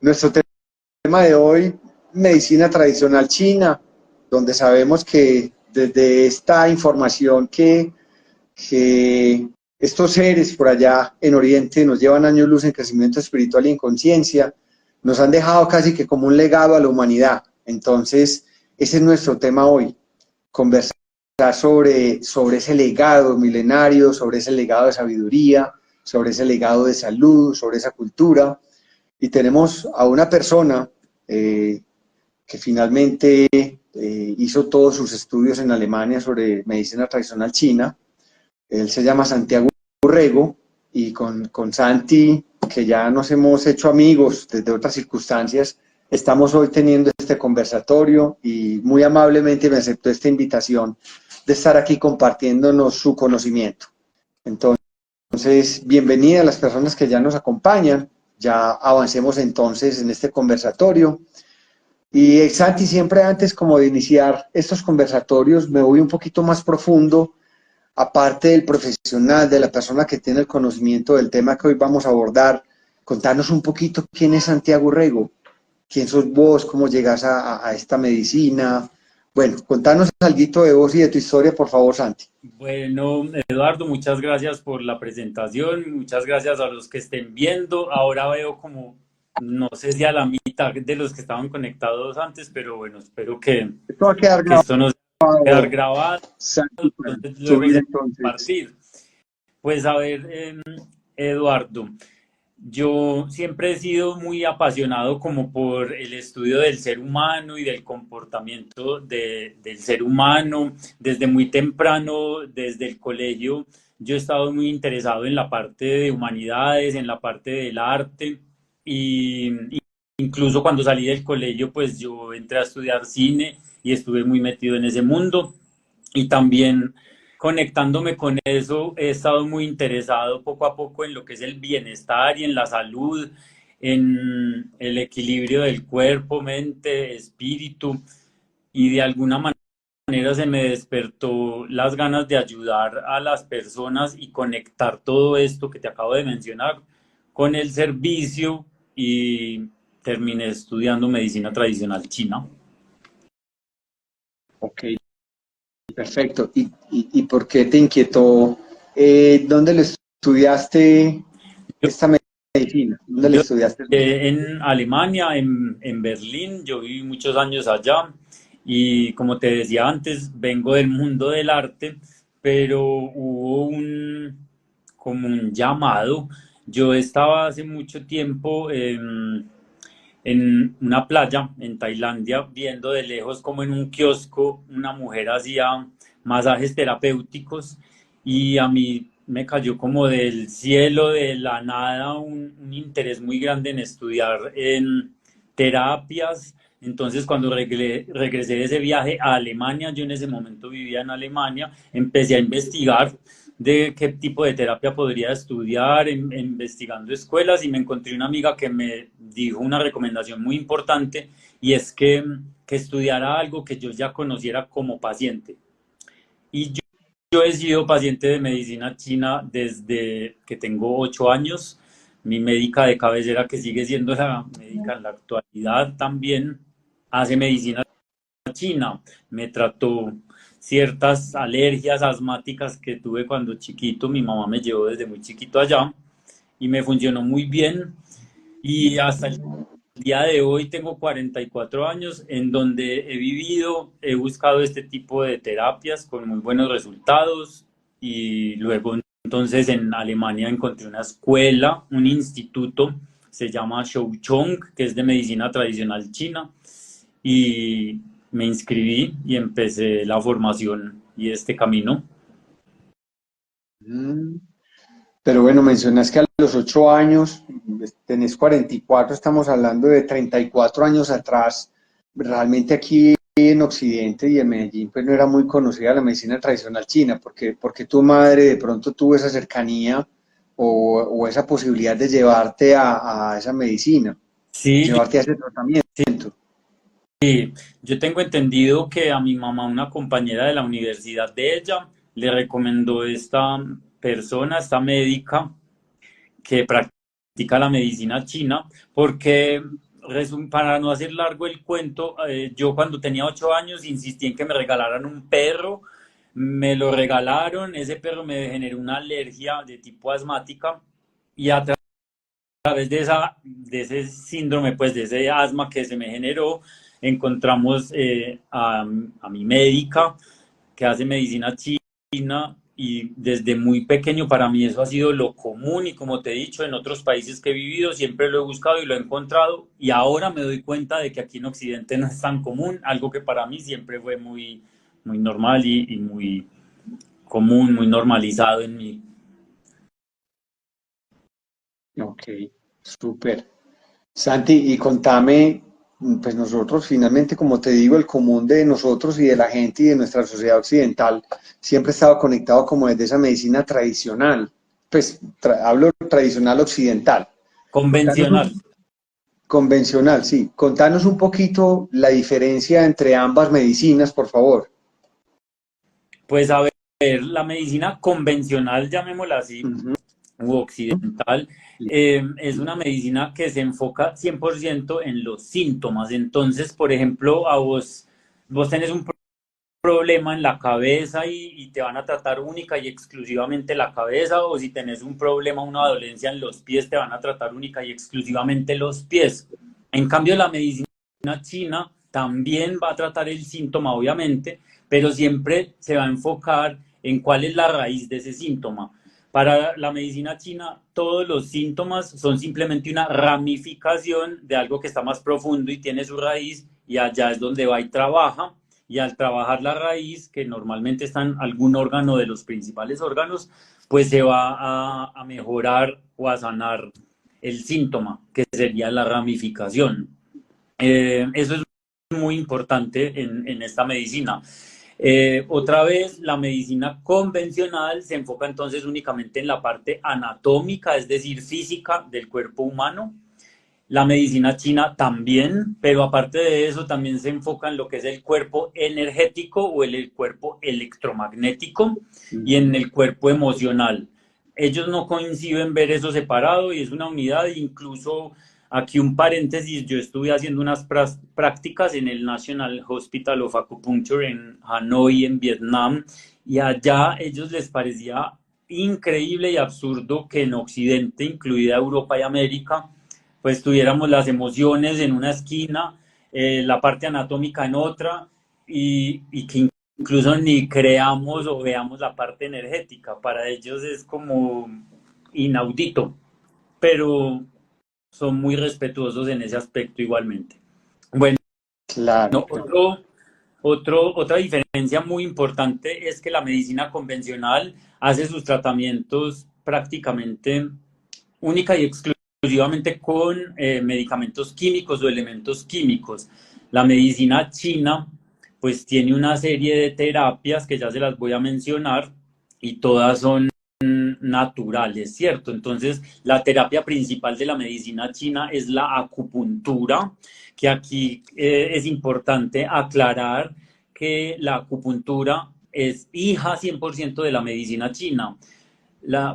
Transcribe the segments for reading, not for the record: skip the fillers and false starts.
Nuestro tema de hoy, medicina tradicional china, donde sabemos que desde esta información que estos seres por allá en Oriente nos llevan años luz en crecimiento espiritual y en conciencia, nos han dejado casi que como un legado a la humanidad. Entonces, ese es nuestro tema hoy, conversar sobre ese legado milenario, sobre ese legado de sabiduría, sobre ese legado de salud, sobre esa cultura. Y tenemos a una persona que finalmente hizo todos sus estudios en Alemania sobre medicina tradicional china. Él se llama Santiago Urrego y con Santi, que ya nos hemos hecho amigos desde otras circunstancias, estamos hoy teniendo este conversatorio y muy amablemente me aceptó esta invitación de estar aquí compartiéndonos su conocimiento. Entonces, bienvenida a las personas que ya nos acompañan. Ya avancemos entonces en este conversatorio. Y Santi, siempre antes como de iniciar estos conversatorios, me voy un poquito más profundo, aparte del profesional, de la persona que tiene el conocimiento del tema que hoy vamos a abordar. Contarnos un poquito quién es Santiago Urrego, quién sos vos, cómo llegas a esta medicina. Bueno, contanos algo de vos y de tu historia, por favor, Santi. Bueno, Eduardo, muchas gracias por la presentación, muchas gracias a los que estén viendo. Ahora veo como, no sé si a la mitad de los que estaban conectados antes, pero bueno, espero Esto va a quedar que esto nos va a quedar grabado, grabado, Santi, para entonces luego subir se va a entonces. compartir. Pues a ver, Eduardo, yo siempre he sido muy apasionado como por el estudio del ser humano y del comportamiento del ser humano. Desde muy temprano, desde el colegio, yo he estado muy interesado en la parte de humanidades, en la parte del arte y incluso cuando salí del colegio, pues yo entré a estudiar cine y estuve muy metido en ese mundo y también conectándome con eso, he estado muy interesado poco a poco en lo que es el bienestar y en la salud, en el equilibrio del cuerpo, mente, espíritu, y de alguna manera se me despertó las ganas de ayudar a las personas y conectar todo esto que te acabo de mencionar con el servicio y terminé estudiando medicina tradicional china. Ok, perfecto. ¿Y por qué te inquietó? ¿Dónde le estudiaste esta medicina? ¿Dónde le Yo estudiaste? en Alemania, en Berlín, yo viví muchos años allá y como te decía antes, vengo del mundo del arte, pero hubo como un llamado. Yo estaba hace mucho tiempo en una playa en Tailandia, viendo de lejos como en un kiosco una mujer hacía masajes terapéuticos y a mí me cayó como del cielo, de la nada, un interés muy grande en estudiar en terapias. Entonces, cuando regresé de ese viaje a Alemania, yo en ese momento vivía en Alemania, empecé a investigar de qué tipo de terapia podría estudiar, investigando escuelas y me encontré una amiga que me dijo una recomendación muy importante y es que estudiara algo que yo ya conociera como paciente. Y yo he sido paciente de medicina china desde que tengo 8 años. Mi médica de cabecera, que sigue siendo la médica en la actualidad, también hace medicina china. Me trató ciertas alergias asmáticas que tuve cuando chiquito. Mi mamá me llevó desde muy chiquito allá y me funcionó muy bien. Y hasta el día de hoy tengo 44 años en donde he vivido, he buscado este tipo de terapias con muy buenos resultados y luego entonces en Alemania encontré una escuela, un instituto, se llama Shouchong, que es de medicina tradicional china y me inscribí y empecé la formación y este camino. Mm. Pero bueno, mencionas que a los 8 años, tenés 44, estamos hablando de 34 años atrás. Realmente aquí en Occidente y en Medellín, pues no era muy conocida la medicina tradicional china, porque tu madre de pronto tuvo esa cercanía o esa posibilidad de llevarte a esa medicina, Sí, llevarte a ese tratamiento. yo tengo entendido que a mi mamá, una compañera de la universidad de ella, le recomendó esta persona, esta médica que practica la medicina china, porque para no hacer largo el cuento, yo cuando tenía 8 años insistí en que me regalaran un perro, me lo regalaron, ese perro me generó una alergia de tipo asmática y a través de ese síndrome, pues de ese asma que se me generó, encontramos a mi médica que hace medicina china y desde muy pequeño para mí eso ha sido lo común y como te he dicho, en otros países que he vivido siempre lo he buscado y lo he encontrado y ahora me doy cuenta de que aquí en Occidente no es tan común, algo que para mí siempre fue muy, muy normal y muy común, muy normalizado en mí. Ok, súper. Santi, y contame, pues nosotros finalmente, como te digo, el común de nosotros y de la gente y de nuestra sociedad occidental siempre ha estado conectado como desde esa medicina tradicional, pues hablo tradicional occidental. Contanos Convencional. convencional, sí. Contanos un poquito la diferencia entre ambas medicinas, por favor. Pues a ver, la medicina convencional, llamémosla así, Ujú. u occidental, es una medicina que se enfoca 100% en los síntomas. Entonces, por ejemplo, vos tenés un problema en la cabeza y te van a tratar única y exclusivamente la cabeza, o si tenés un problema, una dolencia en los pies, te van a tratar única y exclusivamente los pies. En cambio, la medicina china también va a tratar el síntoma, obviamente, pero siempre se va a enfocar en cuál es la raíz de ese síntoma. Para la medicina china, todos los síntomas son simplemente una ramificación de algo que está más profundo y tiene su raíz, y allá es donde va y trabaja. Y al trabajar la raíz, que normalmente está en algún órgano de los principales órganos, pues se va a mejorar o a sanar el síntoma, que sería la ramificación. Eso es muy importante en esta medicina. Otra vez, la medicina convencional se enfoca entonces únicamente en la parte anatómica, es decir, física del cuerpo humano. La medicina china también, pero aparte de eso también se enfoca en lo que es el cuerpo energético o el cuerpo electromagnético y en Ujú. el cuerpo emocional. Ellos no coinciden ver eso separado y es una unidad. Incluso aquí un paréntesis, yo estuve haciendo unas prácticas en el National Hospital of Acupuncture en Hanoi, en Vietnam, y allá ellos les parecía increíble y absurdo que en Occidente, incluida Europa y América, pues tuviéramos las emociones en una esquina, la parte anatómica en otra, y que incluso ni creamos o veamos la parte energética. Para ellos es como inaudito, pero son muy respetuosos en ese aspecto igualmente. Bueno, Claro, claro. otra diferencia muy importante es que la medicina convencional hace sus tratamientos prácticamente única y exclusivamente con medicamentos químicos o elementos químicos. La medicina china pues tiene una serie de terapias que ya se las voy a mencionar y todas son naturales, ¿cierto? Entonces, la terapia principal de la medicina china es la acupuntura, que aquí es importante aclarar que la acupuntura es hija 100% de la medicina china.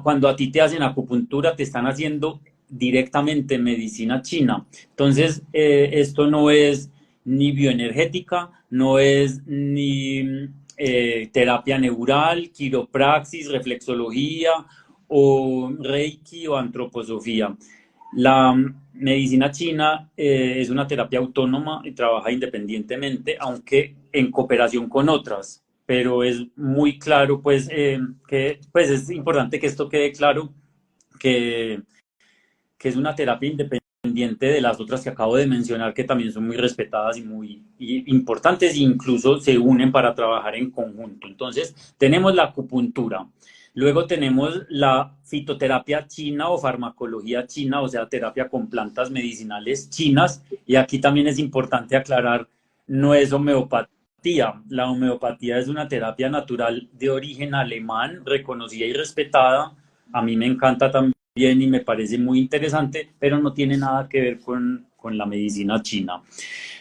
Cuando a ti te hacen acupuntura, te están haciendo directamente medicina china. Entonces, esto no es ni bioenergética, no es ni terapia neural, quiropraxis, reflexología o reiki o antroposofía. La medicina china es una terapia autónoma y trabaja independientemente, aunque en cooperación con otras, pero es muy claro, pues, que pues es importante que esto quede claro, que, que es una terapia independiente de las otras que acabo de mencionar, que también son muy respetadas y muy importantes, e incluso se unen para trabajar en conjunto. Entonces, tenemos la acupuntura. Luego tenemos la fitoterapia china o farmacología china, o sea, terapia con plantas medicinales chinas. Y aquí también es importante aclarar, no es homeopatía. La homeopatía es una terapia natural de origen alemán, reconocida y respetada. A mí me encanta también y me parece muy interesante, pero no tiene nada que ver con la medicina china.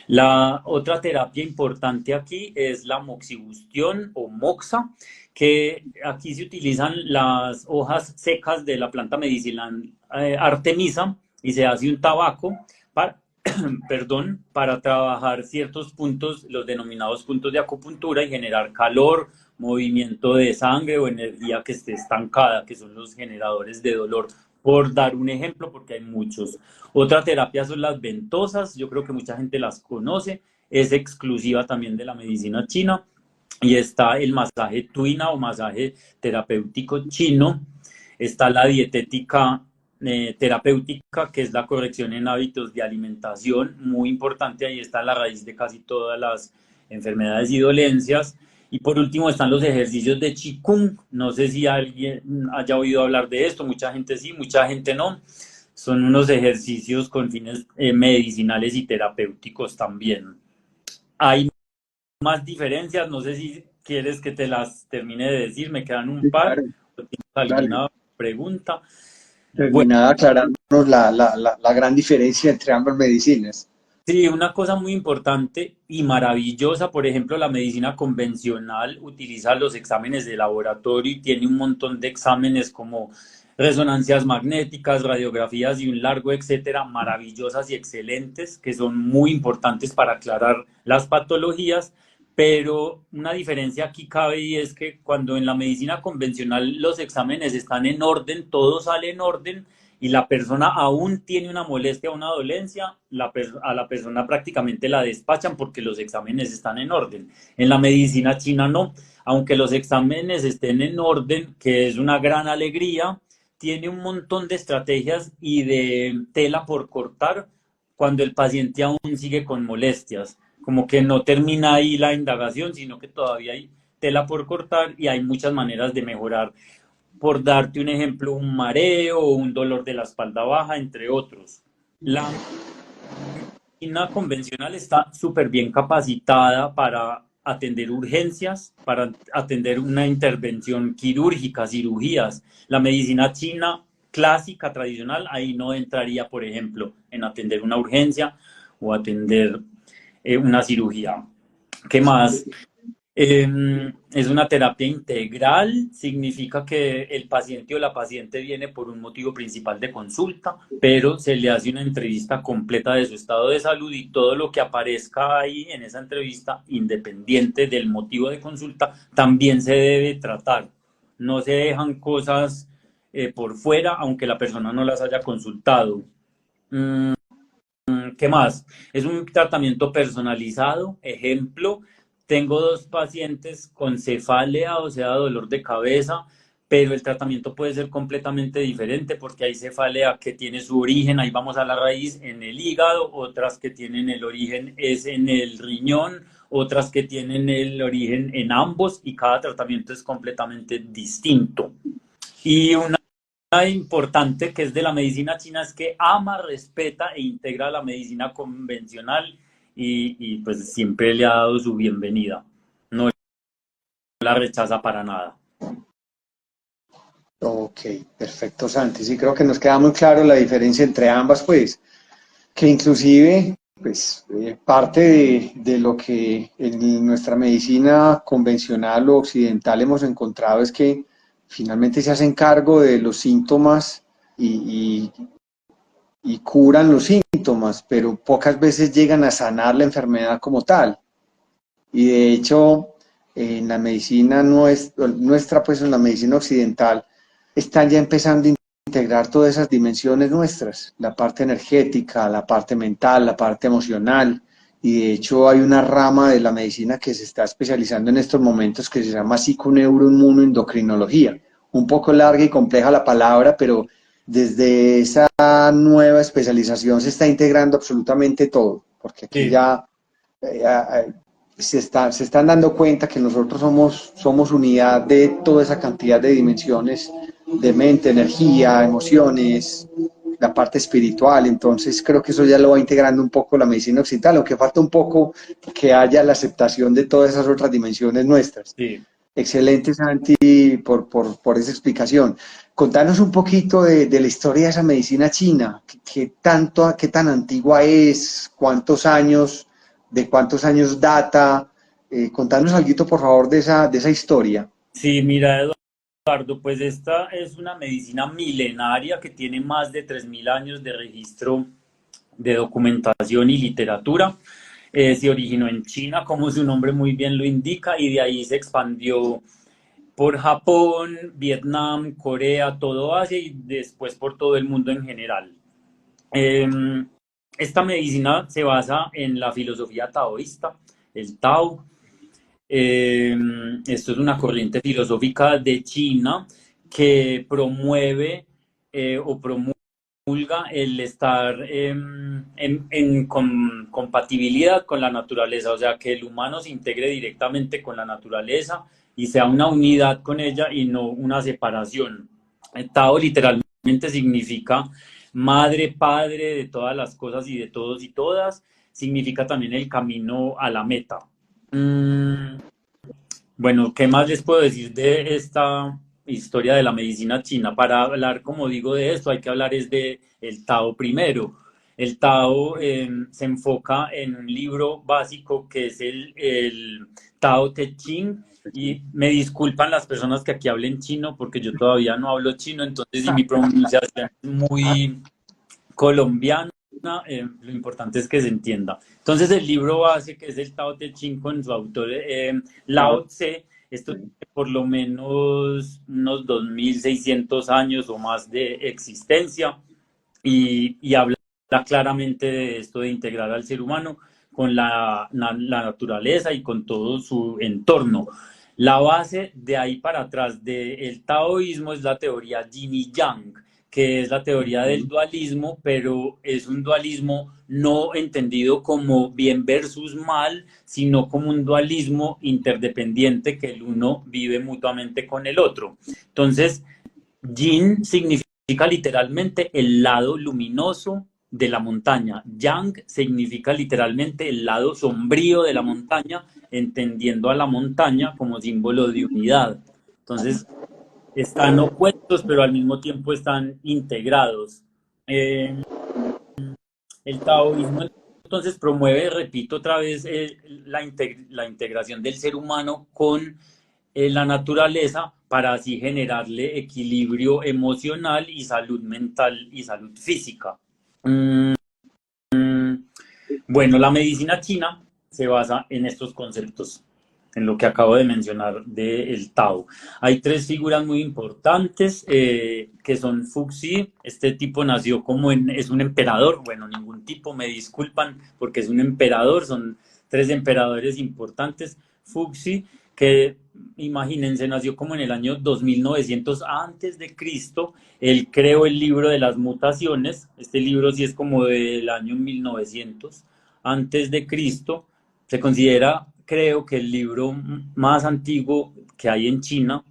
La otra terapia importante aquí es la moxibustión o moxa, que aquí se utilizan las hojas secas de la planta medicinal Artemisa y se hace un tabaco perdón, para trabajar ciertos puntos, los denominados puntos de acupuntura y generar calor, movimiento de sangre o energía que esté estancada, que son los generadores de dolor, por dar un ejemplo, porque hay muchos. Otra terapia son las ventosas, yo creo que mucha gente las conoce, es exclusiva también de la medicina china, y está el masaje tuina o masaje terapéutico chino, está la dietética terapéutica, que es la corrección en hábitos de alimentación, muy importante, ahí está la raíz de casi todas las enfermedades y dolencias. Y por último están los ejercicios de Qigong, no sé si alguien haya oído hablar de esto, mucha gente sí, mucha gente no. Son unos ejercicios con fines medicinales y terapéuticos también. Hay más diferencias, no sé si quieres que te las termine de decir, me quedan un Sí, par, claro, o tienes dale. alguna pregunta. Bueno, Terminada aclarándonos la gran diferencia entre ambas medicinas. sí, una cosa muy importante y maravillosa, por ejemplo, la medicina convencional utiliza los exámenes de laboratorio y tiene un montón de exámenes como resonancias magnéticas, radiografías y un largo etcétera, maravillosas y excelentes, que son muy importantes para aclarar las patologías, pero una diferencia aquí cabe y es que cuando en la medicina convencional los exámenes están en orden, todo sale en orden, y la persona aún tiene una molestia o una dolencia, a la persona prácticamente la despachan porque los exámenes están en orden. En la medicina china no, aunque los exámenes estén en orden, que es una gran alegría, tiene un montón de estrategias y de tela por cortar cuando el paciente aún sigue con molestias. Como que no termina ahí la indagación, sino que todavía hay tela por cortar y hay muchas maneras de mejorar, por darte un ejemplo, un mareo o un dolor de la espalda baja, entre otros. La medicina convencional está súper bien capacitada para atender urgencias, para atender una intervención quirúrgica, cirugías. La medicina china clásica, tradicional, ahí no entraría, por ejemplo, en atender una urgencia o atender una cirugía. ¿Qué más? Es una terapia integral, significa que el paciente o la paciente viene por un motivo principal de consulta, pero se le hace una entrevista completa de su estado de salud y todo lo que aparezca ahí en esa entrevista, independiente del motivo de consulta, también se debe tratar. No se dejan cosas por fuera, aunque la persona no las haya consultado. Mm, ¿Qué más? Es un tratamiento personalizado. Ejemplo, tengo dos pacientes con cefalea, o sea, dolor de cabeza, pero el tratamiento puede ser completamente diferente porque hay cefalea que tiene su origen, ahí vamos a la raíz, en el hígado, otras que tienen el origen es en el riñón, otras que tienen el origen en ambos, y cada tratamiento es completamente distinto. Y una importante que es de la medicina china es que ama, respeta e integra la medicina convencional, y pues siempre le ha dado su bienvenida. No la rechaza para nada. Ok, perfecto, Santi. Sí, creo que nos queda muy claro la diferencia entre ambas, pues, que inclusive, pues, parte de lo que en nuestra medicina convencional o occidental hemos encontrado es que finalmente se hacen cargo de los síntomas y, y curan los síntomas, pero pocas veces llegan a sanar la enfermedad como tal. Y de hecho, en la medicina nuestra, pues en la medicina occidental, están ya empezando a integrar todas esas dimensiones nuestras, la parte energética, la parte mental, la parte emocional. Y de hecho hay una rama de la medicina que se está especializando en estos momentos que se llama psiconeuroinmunoendocrinología. Un poco larga y compleja la palabra, pero desde esa nueva especialización se está integrando absolutamente todo, porque aquí Sí, ya se están dando cuenta que nosotros somos unidad de toda esa cantidad de dimensiones de mente, energía, emociones, la parte espiritual. Entonces creo que eso ya lo va integrando un poco la medicina occidental, aunque falta un poco que haya la aceptación de todas esas otras dimensiones nuestras. sí. Excelente, Santi, por esa explicación. Contanos un poquito de la historia de esa medicina china, qué tan antigua es, de cuántos años data. Contanos algo, por favor, de esa historia. Sí, mira, Eduardo, pues esta es una medicina milenaria que tiene más de 3000 años de registro de documentación y literatura. Se originó en China, como su nombre muy bien lo indica, y de ahí se expandió por Japón, Vietnam, Corea, todo Asia y después por todo el mundo en general. Eh, Esta medicina se basa en la filosofía taoísta, el Tao. Eh, Esto es una corriente filosófica de China que promueve o promulga el estar compatibilidad con la naturaleza, o sea, que el humano se integre directamente con la naturaleza y sea una unidad con ella y no una separación. Tao literalmente significa madre, padre de todas las cosas y de todos y todas, significa también el camino a la meta. Mm, bueno, ¿qué más les puedo decir de esta historia de la medicina china? Para hablar, como digo, de esto, hay que hablar es de el Tao primero. El Tao se enfoca en un libro básico que es el Tao Te Ching. Y me disculpan las personas que aquí hablen chino porque yo todavía no hablo chino, entonces si mi pronunciación es muy colombiana, lo importante es que se entienda. Entonces, el libro base, que es el Tao Te Ching, con su autor Lao Tse, esto tiene por lo menos unos 2600 años o más de existencia y habla claramente de esto de integrar al ser humano con la naturaleza y con todo su entorno. La base de ahí para atrás del taoísmo es la teoría yin y yang, que es la teoría del dualismo, pero es un dualismo no entendido como bien versus mal, sino como un dualismo interdependiente que el uno vive mutuamente con el otro. Entonces, yin significa literalmente el lado luminoso de la montaña. Yang significa literalmente el lado sombrío de la montaña, entendiendo a la montaña como símbolo de unidad. Entonces, están opuestos, pero al mismo tiempo están integrados. Eh, el taoísmo entonces promueve, repito otra vez, la integración del ser humano con la naturaleza para así generarle equilibrio emocional y salud mental y salud física. Mm, bueno, la medicina china se basa en estos conceptos, en lo que acabo de mencionar del Tao. Hay tres figuras muy importantes que son Fuxi. Este tipo nació es un emperador, bueno, ningún tipo, me disculpan porque es un emperador, son tres emperadores importantes. Fuxi, que imagínense, nació como en el año 2900 antes de Cristo. Él creó el libro de las mutaciones. Este libro sí es como del año 1900 antes de Cristo. Se considera, creo, que el libro más antiguo que hay en China.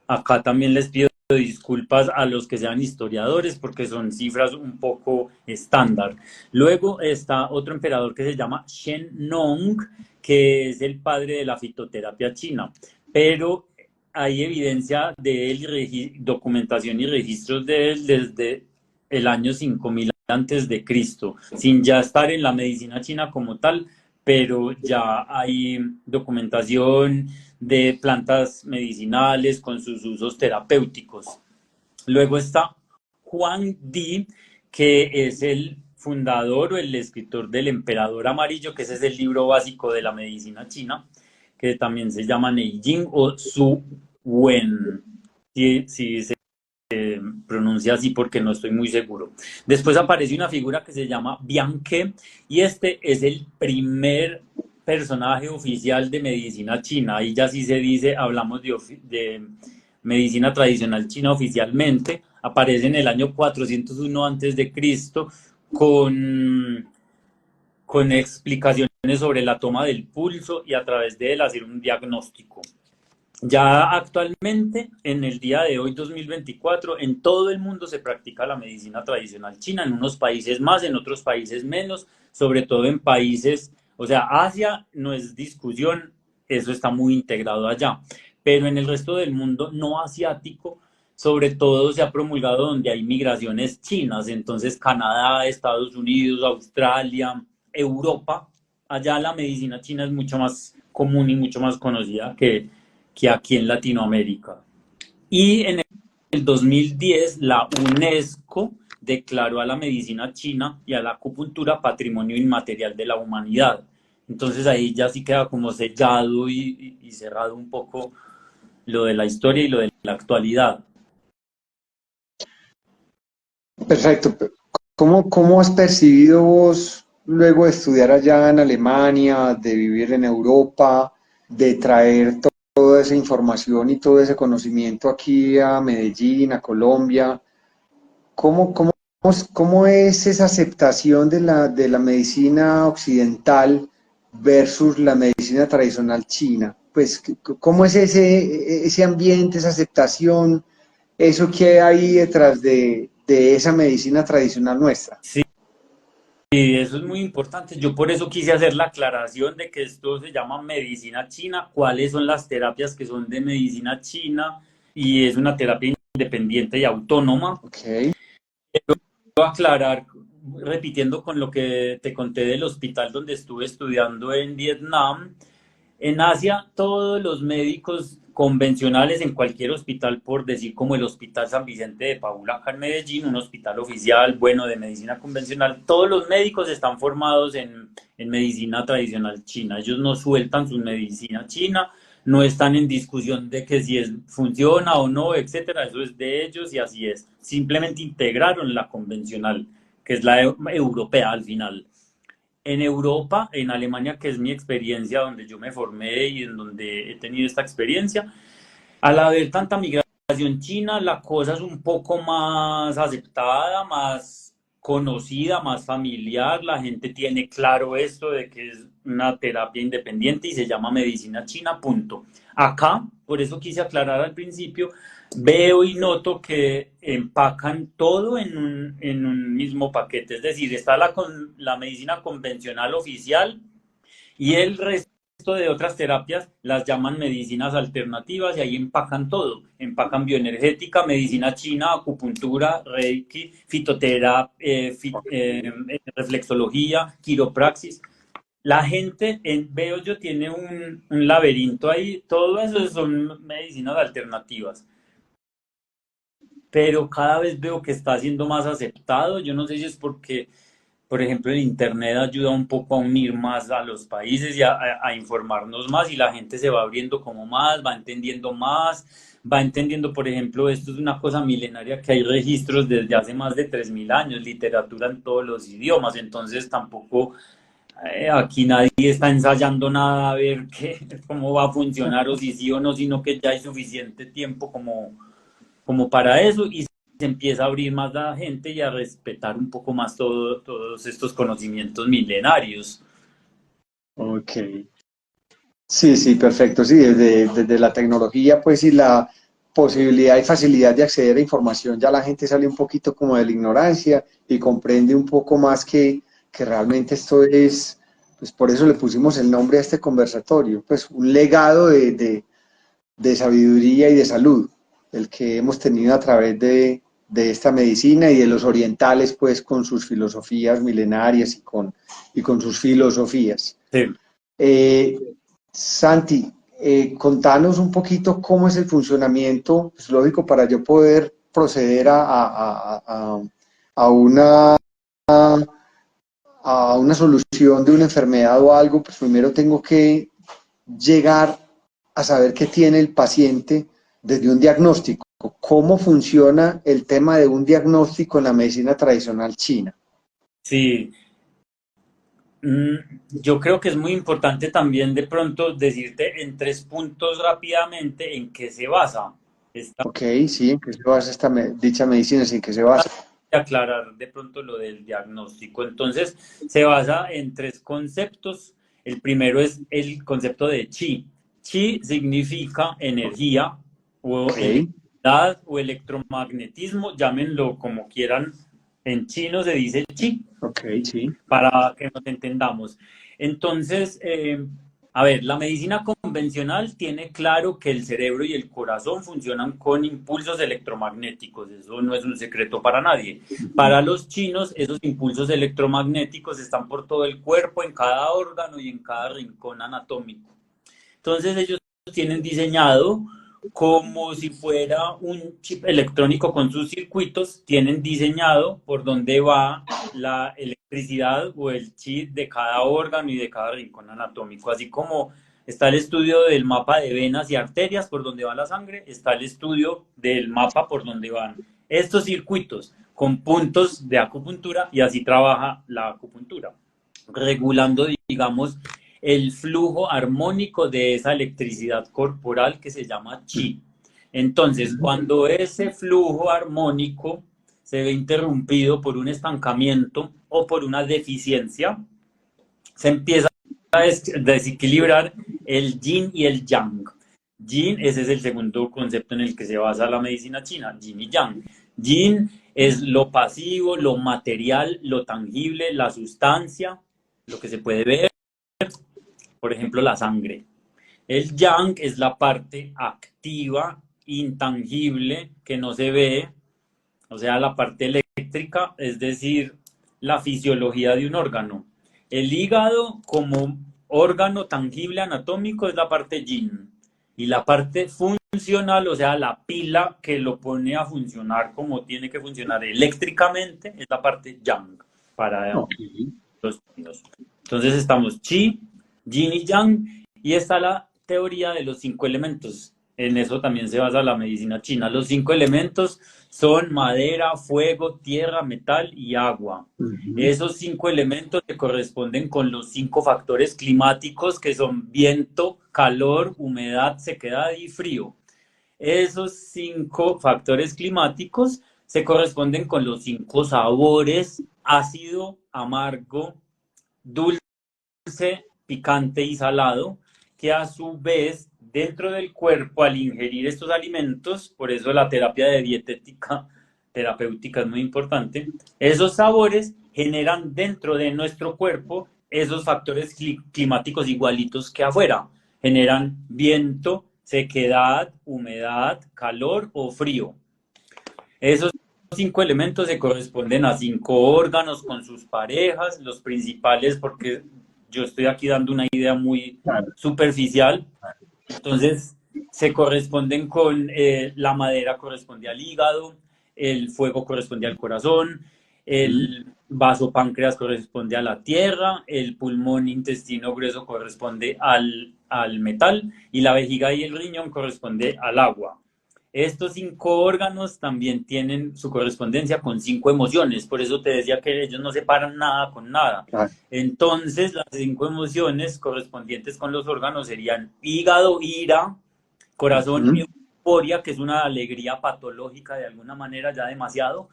Acá también les pido disculpas a los que sean historiadores porque son cifras un poco estándar. Luego está otro emperador que se llama Shen Nong, que es el padre de la fitoterapia china, pero hay evidencia de él, documentación y registros de él desde el año 5000 antes de Cristo, sin ya estar en la medicina china como tal, pero ya hay documentación de plantas medicinales con sus usos terapéuticos. Luego está Juan Di, que es el fundador o el escritor del Emperador Amarillo, que ese es el libro básico de la medicina china, que también se llama Neijing o Su Wen, si se pronuncia así porque no estoy muy seguro. Después aparece una figura que se llama Bianque y este es el primer personaje oficial de medicina china. Ahí ya sí se dice, hablamos de medicina tradicional china oficialmente. Aparece en el año 401 antes de Cristo con explicaciones sobre la toma del pulso y a través de él hacer un diagnóstico. Ya actualmente, en el día de hoy, 2024, en todo el mundo se practica la medicina tradicional china, en unos países más, en otros países menos, sobre todo en países, o sea, Asia no es discusión, eso está muy integrado allá, pero en el resto del mundo no asiático, sobre todo se ha promulgado donde hay migraciones chinas, entonces Canadá, Estados Unidos, Australia, Europa, allá la medicina china es mucho más común y mucho más conocida que aquí en Latinoamérica. Y en el 2010 la UNESCO declaró a la medicina china y a la acupuntura patrimonio inmaterial de la humanidad. Entonces ahí ya sí queda como sellado y cerrado un poco lo de la historia y lo de la actualidad. Perfecto. ¿Cómo has percibido vos luego de estudiar allá en Alemania, de vivir en Europa, de traer toda esa información y todo ese conocimiento aquí a Medellín, a Colombia? ¿Cómo, cómo es esa aceptación de la medicina occidental versus la medicina tradicional china? Pues, ¿cómo es ese ambiente, esa aceptación, eso que hay detrás de esa medicina tradicional nuestra? Sí, y eso es muy importante. Yo por eso quise hacer la aclaración de que esto se llama medicina china, cuáles son las terapias que son de medicina china y es una terapia independiente y autónoma. Ok. Quiero aclarar, repitiendo con lo que te conté del hospital donde estuve estudiando en Vietnam. En Asia, todos los médicos convencionales en cualquier hospital, por decir como el Hospital San Vicente de Paúl acá en Medellín, un hospital oficial, bueno, de medicina convencional, todos los médicos están formados en medicina tradicional china. Ellos no sueltan su medicina china, no están en discusión de que si funciona o no, etcétera. Eso es de ellos y así es. Simplemente integraron la convencional, que es la europea al final. En Europa, en Alemania, que es mi experiencia, donde yo me formé y en donde he tenido esta experiencia, al haber tanta migración china, la cosa es un poco más aceptada, más conocida, más familiar. La gente tiene claro esto de que es una terapia independiente y se llama medicina china, punto. Acá, por eso quise aclarar al principio, veo y noto que empacan todo en un mismo paquete. Es decir, está la medicina convencional oficial y el resto de otras terapias las llaman medicinas alternativas y ahí empacan todo. Empacan bioenergética, medicina china, acupuntura, reiki, fitoterapia, reflexología, quiropraxis. La gente, veo yo, tiene un laberinto ahí. Todo eso son medicinas alternativas, pero cada vez veo que está siendo más aceptado. Yo no sé si es porque, por ejemplo, el Internet ayuda un poco a unir más a los países y a informarnos más y la gente se va abriendo como más, va entendiendo, por ejemplo, esto es una cosa milenaria que hay registros desde hace más de 3000 años, literatura en todos los idiomas, entonces tampoco aquí nadie está ensayando nada a ver cómo va a funcionar o si sí o no, sino que ya hay suficiente tiempo como para eso y se empieza a abrir más la gente y a respetar un poco más todos estos conocimientos milenarios. Ok. Sí, sí, perfecto. Sí, desde la tecnología, pues, y la posibilidad y facilidad de acceder a información, ya la gente sale un poquito como de la ignorancia y comprende un poco más que realmente esto es, pues por eso le pusimos el nombre a este conversatorio, pues un legado de sabiduría y de salud, el que hemos tenido a través de esta medicina y de los orientales, pues, con sus filosofías milenarias y con sus filosofías. Sí. Eh, Santi, contanos un poquito cómo es el funcionamiento, pues lógico, para yo poder proceder a a una solución de una enfermedad o algo, pues primero tengo que llegar a saber qué tiene el paciente desde un diagnóstico. ¿Cómo funciona el tema de un diagnóstico en la medicina tradicional china? Sí, yo creo que es muy importante también de pronto decirte en 3 puntos rápidamente en qué se basa. Esta, Ok, sí, ¿en qué se basa dicha medicina? ¿Sí, en qué se basa? aclarar de pronto lo del diagnóstico. Entonces, se basa en 3 conceptos. El primero es el concepto de chi. Chi significa energía o Ok, electricidad o electromagnetismo, llámenlo como quieran. En chino se dice chi, ok, sí. para que nos entendamos. Entonces, a ver, la medicina convencional tiene claro que el cerebro y el corazón funcionan con impulsos electromagnéticos, eso no es un secreto para nadie. Para los chinos, esos impulsos electromagnéticos están por todo el cuerpo, en cada órgano y en cada rincón anatómico. Entonces, ellos tienen diseñado como si fuera un chip electrónico con sus circuitos, tienen diseñado por dónde va la electricidad o el chip de cada órgano y de cada rincón anatómico. Así como está el estudio del mapa de venas y arterias por donde va la sangre, está el estudio del mapa por donde van estos circuitos con puntos de acupuntura, y así trabaja la acupuntura, regulando, digamos, el flujo armónico de esa electricidad corporal que se llama chi. Entonces, cuando ese flujo armónico se ve interrumpido por un estancamiento o por una deficiencia, se empieza a desequilibrar el yin y el yang. Yin, ese es el segundo concepto en el que se basa la medicina china, yin y yang. Yin es lo pasivo, lo material, lo tangible, la sustancia, lo que se puede ver, por ejemplo, la sangre. El yang es la parte activa, intangible, que no se ve, o sea, la parte eléctrica, es decir, la fisiología de un órgano. El hígado como órgano tangible anatómico es la parte yin, y la parte funcional, o sea, la pila que lo pone a funcionar como tiene que funcionar eléctricamente, es la parte yang para Okay. los chinos. Entonces estamos chi, yin y yang, y está la teoría de los 5 elementos. En eso también se basa la medicina china. Los 5 elementos son madera, fuego, tierra, metal y agua. Ujú. Esos 5 elementos se corresponden con los 5 factores climáticos, que son viento, calor, humedad, sequedad y frío. Esos 5 factores climáticos se corresponden con los 5 sabores: ácido, amargo, dulce, picante y salado, que a su vez dentro del cuerpo, al ingerir estos alimentos, por eso la terapia de dietética terapéutica es muy importante, esos sabores generan dentro de nuestro cuerpo esos factores climáticos igualitos que afuera, generan viento, sequedad, humedad, calor o frío. Esos 5 elementos se corresponden a 5 órganos con sus parejas, los principales, porque yo estoy aquí dando una idea muy Claro. superficial. Entonces, se corresponden con la madera corresponde al hígado, el fuego corresponde al corazón, Ujú. el vaso páncreas corresponde a la tierra, el pulmón intestino grueso corresponde al metal, y la vejiga y el riñón corresponde al agua. Estos 5 órganos también tienen su correspondencia con 5 emociones, por eso te decía que ellos no separan nada con nada. Claro. Entonces, las 5 emociones correspondientes con los órganos serían hígado, ira; corazón, Ujú. euforia, que es una alegría patológica de alguna manera, ya demasiado;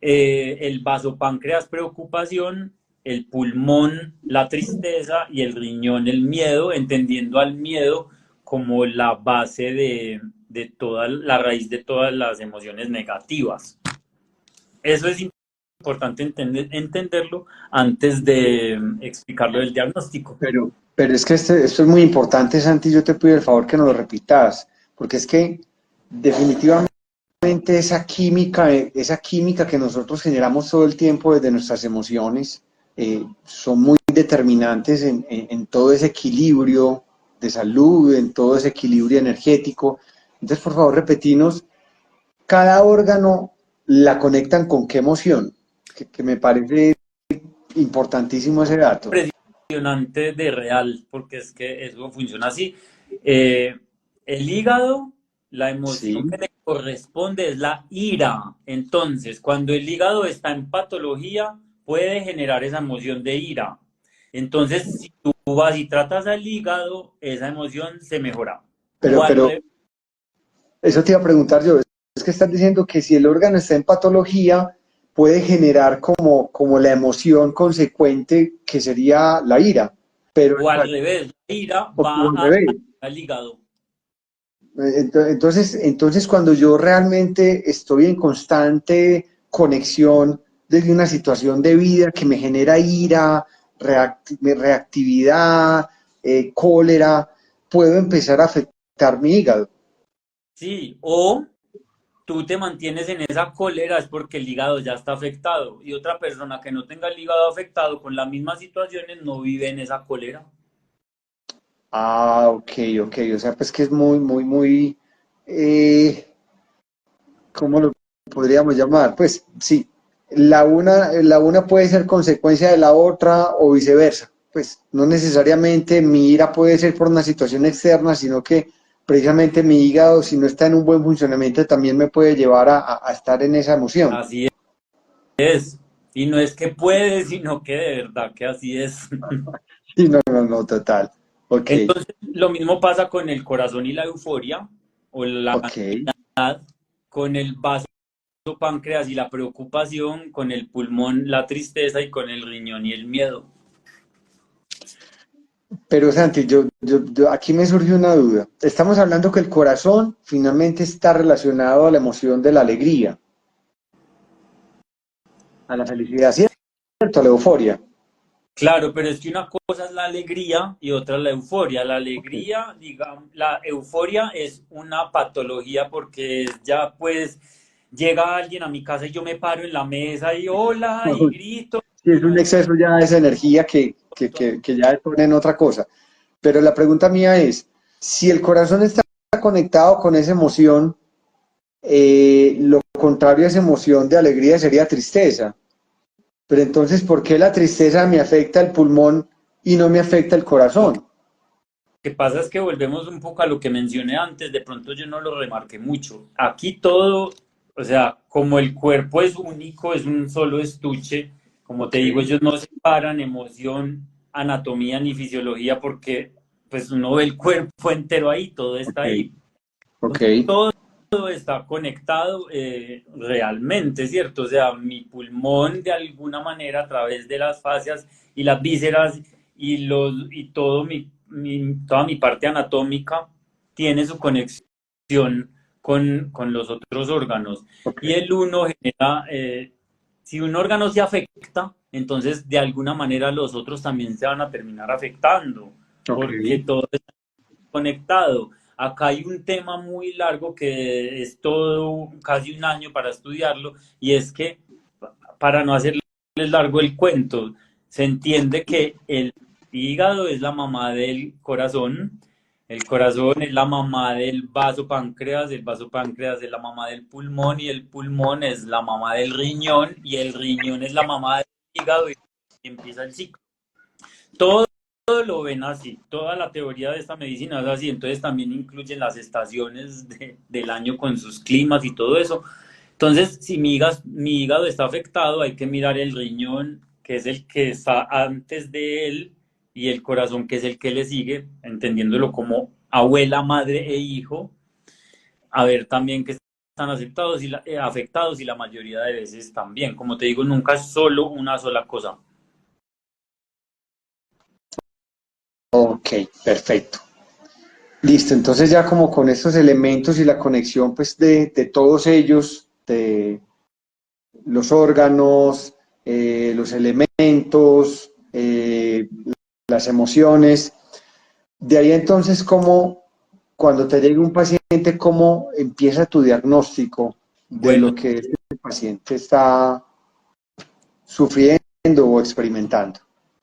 el vaso páncreas, preocupación; el pulmón, la tristeza; y el riñón, el miedo, entendiendo al miedo como la base de toda la raíz de todas las emociones negativas. Eso es importante entenderlo antes de explicarlo del diagnóstico. Pero es que esto es muy importante, Santi. Yo te pido el favor que nos lo repitas, porque es que definitivamente esa química que nosotros generamos todo el tiempo desde nuestras emociones, son muy determinantes en todo ese equilibrio de salud, en todo ese equilibrio energético. Entonces, por favor, repetinos, cada órgano la conectan con qué emoción, que me parece importantísimo ese dato. Impresionante de real, porque es que eso funciona así. Eh, el hígado, la emoción Sí, que le corresponde es la ira. Entonces, cuando el hígado está en patología, puede generar esa emoción de ira. Entonces, si tú vas y tratas al hígado, esa emoción se mejora. O al pero revés. eso te iba a preguntar yo. Es que estás diciendo que si el órgano está en patología, puede generar como la emoción consecuente que sería la ira, pero O al revés, la ira o va al a revés. al hígado. Entonces, cuando yo realmente estoy en constante conexión desde una situación de vida que me genera ira, reactividad, cólera, puedo empezar a afectar mi hígado. Sí, o tú te mantienes en esa cólera es porque el hígado ya está afectado, y otra persona que no tenga el hígado afectado con las mismas situaciones no vive en esa cólera. Ah, ok, ok. O sea, pues que es muy, muy, muy. ¿cómo lo podríamos llamar? Pues sí, la una puede ser consecuencia de la otra o viceversa. Pues no necesariamente mi ira puede ser por una situación externa, sino que precisamente mi hígado, si no está en un buen funcionamiento, también me puede llevar a estar en esa emoción. Así es. Y no es que puede, sino que de verdad que así es. Sí, no, no, no, total. Ok, Entonces, lo mismo pasa con el corazón y la euforia, o la ok. ansiedad, con el vaso páncreas y la preocupación, con el pulmón la tristeza y con el riñón y el miedo. Pero Santi, aquí me surge una duda. Estamos hablando que el corazón finalmente está relacionado a la emoción de la alegría, a la felicidad, ¿cierto? A la euforia. Claro, pero es que una cosa es la alegría y otra es la euforia. La Ok. alegría, digamos, la euforia es una patología porque ya pues llega alguien a mi casa y yo me paro en la mesa y hola y grito Sí, y es un no exceso ya de esa energía que ya pone en otra cosa. Pero la pregunta mía es, si el corazón está conectado con esa emoción, lo contrario a esa emoción de alegría sería tristeza. Pero entonces, ¿por qué la tristeza me afecta el pulmón y no me afecta el lo corazón? que pasa es que volvemos un poco a lo que mencioné antes, de pronto yo no lo remarqué mucho. Aquí todo, o sea, como el cuerpo es único, es un solo estuche, como te Ok, digo, ellos no separan emoción, anatomía ni fisiología porque pues uno ve el cuerpo entero ahí, todo está ok, ahí. ok, Todo está conectado realmente, ¿cierto? O sea, mi pulmón de alguna manera a través de las fascias y las vísceras y todo toda mi parte anatómica tiene su conexión con los otros órganos. ok, Y el uno genera, si un órgano se afecta, entonces de alguna manera los otros también se van a terminar afectando, ok. porque todo está conectado. Acá hay un tema muy largo que es todo casi un año para estudiarlo y es que, para no hacerles largo el cuento, se entiende que el hígado es la mamá del corazón, el corazón es la mamá del vaso páncreas, el vaso páncreas es la mamá del pulmón y el pulmón es la mamá del riñón y el riñón es la mamá del hígado y empieza el ciclo. Todo lo ven así, toda la teoría de esta medicina es así, entonces también incluyen las estaciones del año con sus climas y todo eso. Entonces, si mi hígado está afectado, hay que mirar el riñón, que es el que está antes de él, y el corazón, que es el que le sigue, entendiéndolo como abuela, madre e hijo, a ver también que están afectados y la mayoría de veces también. Como te digo, nunca es solo una sola cosa. Ok, perfecto. Listo, entonces ya como con estos elementos y la conexión pues de todos ellos, de los órganos, los elementos, las emociones, de ahí entonces cómo, cuando te llegue un paciente, cómo empieza tu diagnóstico de Bueno, lo que este paciente está sufriendo o experimentando.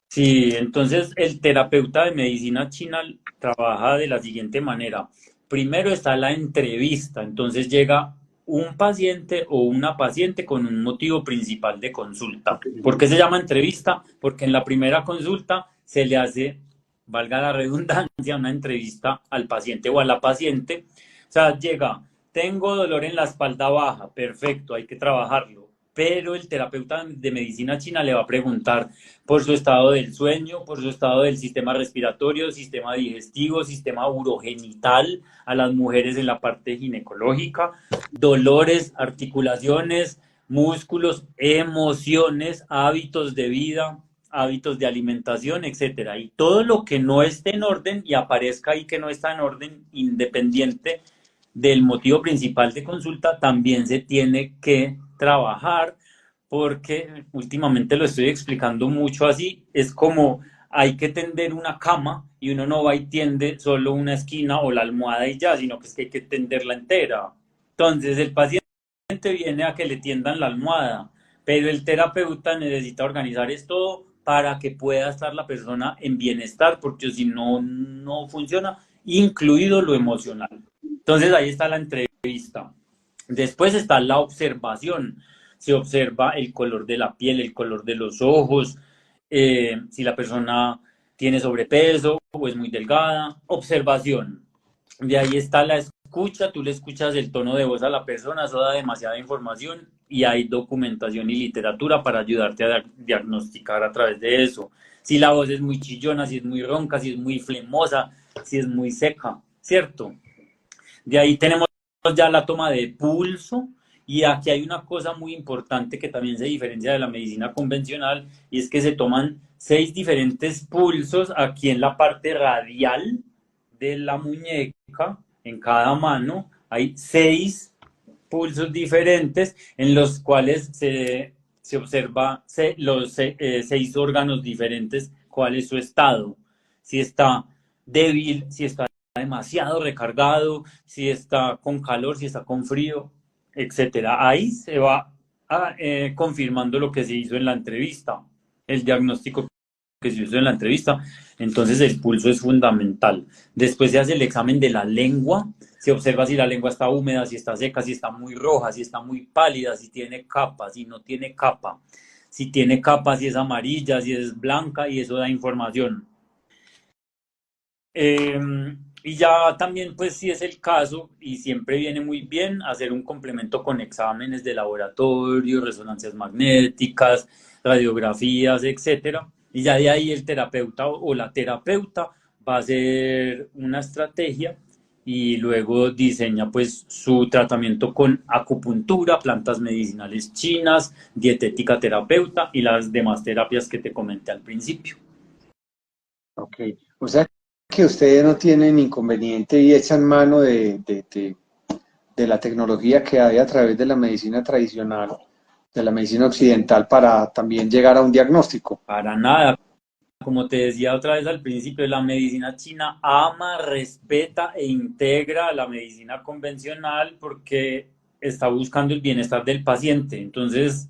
sí, entonces el terapeuta de medicina china trabaja de la siguiente manera. Primero está la entrevista, entonces llega un paciente o una paciente con un motivo principal de consulta. Ok, ¿Por qué se llama entrevista? Porque en la primera consulta se le hace, valga la redundancia, una entrevista al paciente o a la paciente. O sea, llega, tengo dolor en la espalda baja, perfecto, hay que trabajarlo. Pero el terapeuta de medicina china le va a preguntar por su estado del sueño, por su estado del sistema respiratorio, sistema digestivo, sistema urogenital, a las mujeres en la parte ginecológica, dolores, articulaciones, músculos, emociones, hábitos de vida, hábitos de alimentación, etcétera. Y todo lo que no esté en orden y aparezca ahí que no está en orden, independiente del motivo principal de consulta, también se tiene que trabajar porque últimamente lo estoy explicando mucho así, es como hay que tender una cama y uno no va y tiende solo una esquina o la almohada y ya, sino que es que hay que tenderla entera. Entonces el paciente viene a que le tiendan la almohada, pero el terapeuta necesita organizar esto para que pueda estar la persona en bienestar, porque si no, no funciona, incluido lo emocional. Entonces ahí está la entrevista. Después está la observación. Se observa el color de la piel, el color de los ojos, si la persona tiene sobrepeso o es muy delgada. Observación. De ahí está la escucha, tú le escuchas el tono de voz a la persona, eso da demasiada información y hay documentación y literatura para ayudarte a diagnosticar a través de eso. Si la voz es muy chillona, si es muy ronca, si es muy flemosa, si es muy seca, ¿cierto? De ahí tenemos ya la toma de pulso y aquí hay una cosa muy importante que también se diferencia de la medicina convencional y es que se toman 6 diferentes pulsos aquí en la parte radial de la muñeca, en cada mano, hay 6 pulsos diferentes en los cuales se observa los 6 órganos diferentes, cuál es su estado, si está débil, si está demasiado recargado, si está con calor, si está con frío, etcétera. Ahí se va confirmando lo que se hizo en la entrevista, el diagnóstico que se hizo en la entrevista. Entonces el pulso es fundamental. Después se hace el examen de la lengua, se observa si la lengua está húmeda, si está seca, si está muy roja, si está muy pálida, si tiene capa, si no tiene capa, si tiene capa, si es amarilla, si es blanca, y eso da información. Eh, y ya también, pues si es el caso, y siempre viene muy bien hacer un complemento con exámenes de laboratorio, resonancias magnéticas, radiografías, etcétera. Y ya de ahí el terapeuta o la terapeuta va a hacer una estrategia y luego diseña pues su tratamiento con acupuntura, plantas medicinales chinas, dietética terapeuta y las demás terapias que te comenté al principio. Ok, o sea que ustedes no tienen inconveniente y echan mano de la tecnología que hay a través de la medicina tradicional, de la medicina occidental, para también llegar a un diagnóstico. Para nada. Como te decía otra vez al principio, la medicina china ama, respeta e integra a la medicina convencional porque está buscando el bienestar del paciente. Entonces,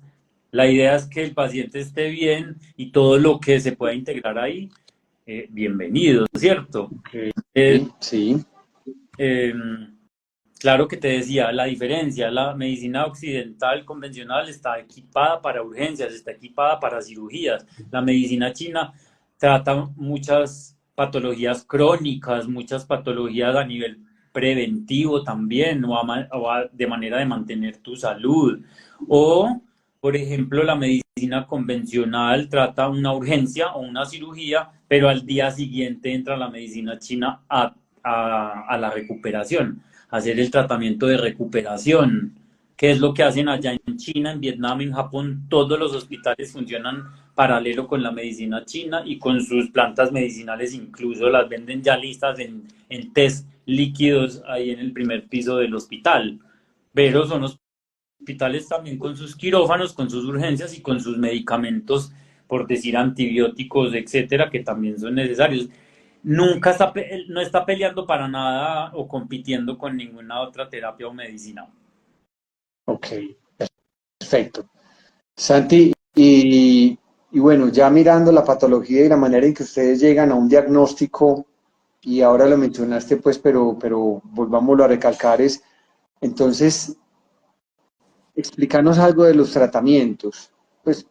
la idea es que el paciente esté bien y todo lo que se pueda integrar ahí, bienvenido, ¿cierto? Ok, Eh, sí, eh, Claro que te decía, la diferencia, la medicina occidental convencional está equipada para urgencias, está equipada para cirugías. La medicina china trata muchas patologías crónicas, muchas patologías a nivel preventivo también, de manera de mantener tu salud. O, por ejemplo, la medicina convencional trata una urgencia o una cirugía, pero al día siguiente entra la medicina china a la recuperación, hacer el tratamiento de recuperación. ¿Qué es lo que hacen allá en China, en Vietnam, en Japón? Todos los hospitales funcionan paralelo con la medicina china y con sus plantas medicinales, incluso las venden ya listas en test líquidos ahí en el primer piso del hospital. Pero son hospitales también con sus quirófanos, con sus urgencias y con sus medicamentos, por decir antibióticos, etcétera, que también son necesarios. Nunca está, no está peleando para nada o compitiendo con ninguna otra terapia o medicina. ok, perfecto. Santi, y bueno, ya mirando la patología y la manera en que ustedes llegan a un diagnóstico, y ahora lo mencionaste, pues, pero volvámoslo a recalcar, es, entonces, explícanos algo de los tratamientos. Pues,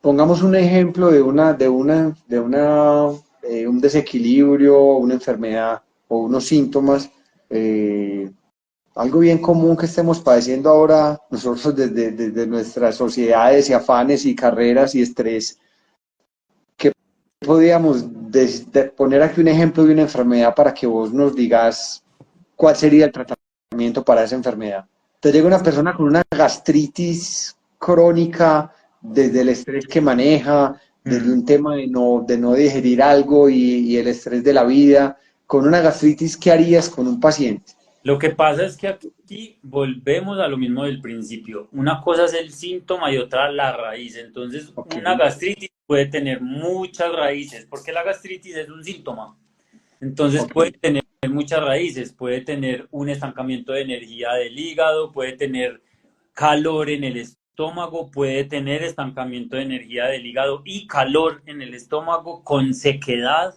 pongamos un ejemplo de un desequilibrio, una enfermedad o unos síntomas, eh, algo bien común que estemos padeciendo ahora nosotros desde nuestras sociedades y afanes y carreras y estrés. ¿Qué podríamos poner aquí un ejemplo de una enfermedad para que vos nos digas cuál sería el tratamiento para esa enfermedad? Te llega una persona con una gastritis crónica desde el estrés que maneja, desde Mm. un tema de no digerir algo y el estrés de la vida. Con una gastritis, ¿qué harías con un paciente? Lo que pasa es que aquí volvemos a lo mismo del principio. Una cosa es el síntoma y otra la raíz. Entonces, Ok, una gastritis puede tener muchas raíces, porque la gastritis es un síntoma. Entonces ok, puede tener muchas raíces, puede tener un estancamiento de energía del hígado, puede tener calor en el estómago, puede tener estancamiento de energía del hígado y calor en el estómago con sequedad.